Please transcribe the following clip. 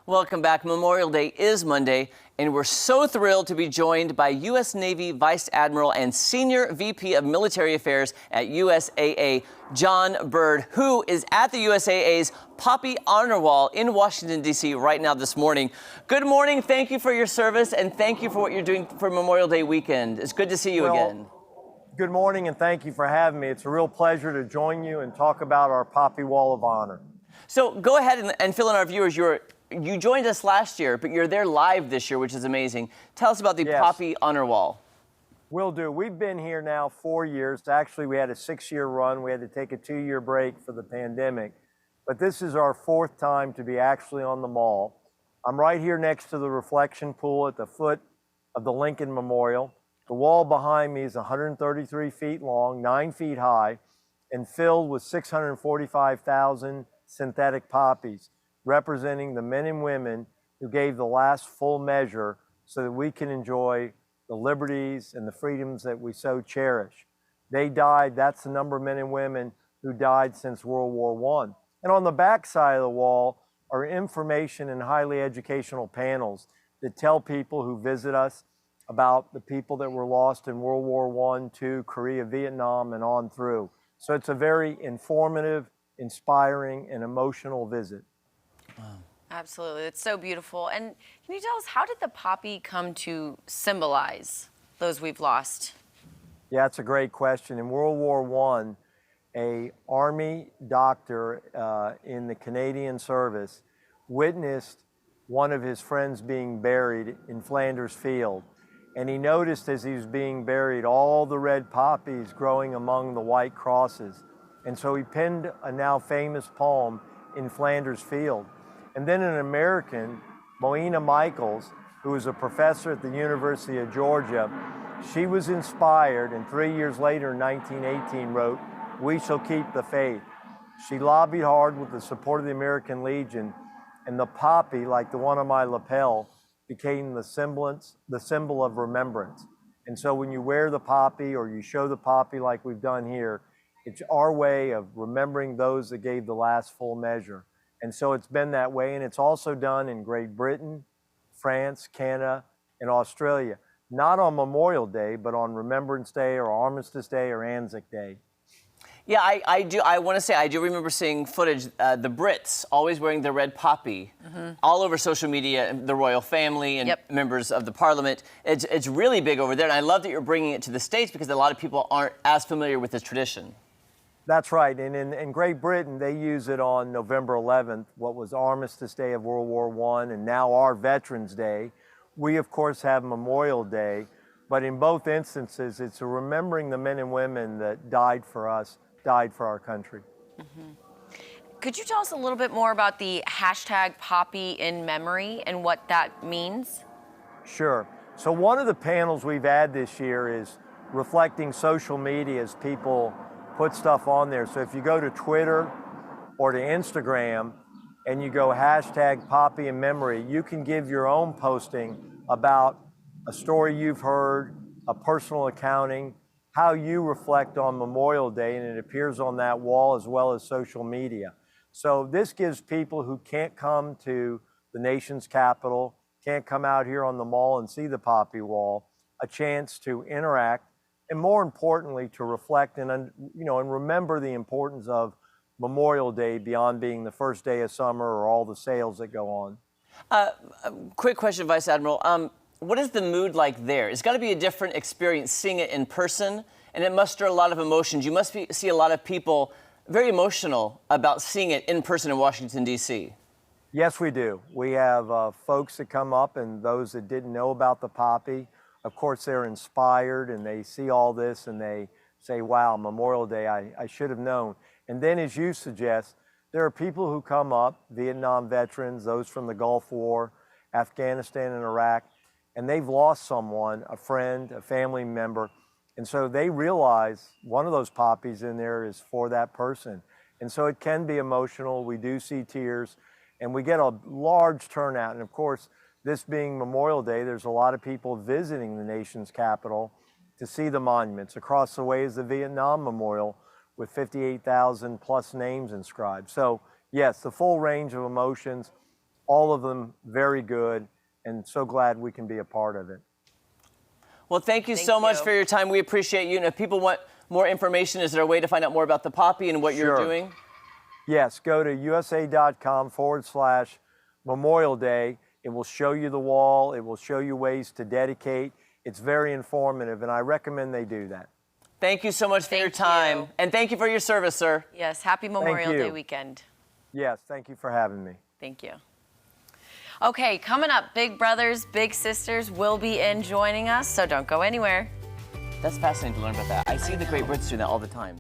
Welcome back. Memorial Day is Monday, and we're so thrilled to be joined by U.S. Navy Vice Admiral and Senior VP of Military Affairs at USAA, John Byrd, who is at the USAA's Poppy Honor Wall in Washington, D.C. right now this morning. Good morning. Thank you for your service, and thank you for what you're doing for Memorial Day weekend. It's good to see you again. Good morning, and thank you for having me. It's a real pleasure to join you and talk about our Poppy Wall of Honor. So go ahead and fill in our viewers. You joined us last year, but you're there live this year, which is amazing. Tell us about the Poppy Honor Wall. Will do. We've been here now 4 years. Actually, we had a 6-year run. We had to take a 2-year break for the pandemic. But this is our 4th time to be actually on the mall. I'm right here next to the reflection pool at the foot of the Lincoln Memorial. The wall behind me is 133 feet long, 9 feet high, and filled with 645,000 synthetic poppies, representing the men and women who gave the last full measure so that we can enjoy the liberties and the freedoms that we so cherish. They died, that's the number of men and women who died since World War I. And on the back side of the wall are information and highly educational panels that tell people who visit us about the people that were lost in World War I, II, Korea, Vietnam, and on through. So it's a very informative, inspiring, and emotional visit. Wow. Absolutely. It's so beautiful. And can you tell us, how did the poppy come to symbolize those we've lost? Yeah, that's a great question. In World War I, an Army doctor in the Canadian service witnessed one of his friends being buried in Flanders Field. And he noticed as he was being buried all the red poppies growing among the white crosses. And so he penned a now famous poem in Flanders Field. And then an American, Moina Michaels, who was a professor at the University of Georgia, she was inspired, and 3 years later in 1918 wrote, "We shall keep the faith." She lobbied hard with the support of the American Legion, and the poppy, like the one on my lapel, became the symbol of remembrance. And so when you wear the poppy or you show the poppy like we've done here, it's our way of remembering those that gave the last full measure. And so it's been that way, and it's also done in Great Britain, France, Canada, and Australia. Not on Memorial Day, but on Remembrance Day or Armistice Day or Anzac Day. Yeah, I want to say, I do remember seeing footage, the Brits always wearing the red poppy all over social media, the royal family and members of the parliament. It's really big over there, and I love that you're bringing it to the States because a lot of people aren't as familiar with this tradition. That's right, and in Great Britain, they use it on November 11th, what was Armistice Day of World War I, and now our Veterans Day. We, of course, have Memorial Day, but in both instances, it's remembering the men and women that died for us, died for our country. Could you tell us a little bit more about the hashtag Poppy in Memory and what that means? Sure. So one of the panels we've had this year is reflecting social media as people put stuff on there. So if you go to Twitter or to Instagram and you go hashtag Poppy in Memory, you can give your own posting about a story you've heard, a personal accounting, how you reflect on Memorial Day, and it appears on that wall as well as social media. So this gives people who can't come to the nation's capital, can't come out here on the mall and see the Poppy Wall, a chance to interact, and more importantly, to reflect and remember the importance of Memorial Day beyond being the first day of summer or all the sales that go on. Quick question, Vice Admiral. What is the mood like there? It's got to be a different experience seeing it in person, and it must stir a lot of emotions. You must see a lot of people very emotional about seeing it in person in Washington, D.C. Yes, we do. We have folks that come up, and those that didn't know about the poppy. Of course, they're inspired, and they see all this, and they say, wow, Memorial Day, I should have known. And then, as you suggest, there are people who come up, Vietnam veterans, those from the Gulf War, Afghanistan and Iraq, and they've lost someone, a friend, a family member, and so they realize one of those poppies in there is for that person. And so it can be emotional. We do see tears, and we get a large turnout. And of course, this being Memorial Day, there's a lot of people visiting the nation's capital to see the monuments. Across the way is the Vietnam Memorial with 58,000 plus names inscribed. So yes, the full range of emotions. all of them very good, and so glad we can be a part of it. Well, thank you so much for your time. We appreciate you. And if people want more information, is there a way to find out more about the poppy and what you're doing? Yes, go to usa.com/Memorial Day. It will show you the wall. It will show you ways to dedicate. It's very informative, and I recommend they do that. Thank you so much for your time. And thank you for your service, sir. Yes, happy Memorial Day weekend. Yes, thank you for having me. Thank you. Okay, coming up, big brothers, big sisters will be in joining us, so don't go anywhere. That's fascinating to learn about that. I see the Great Brits do that all the time.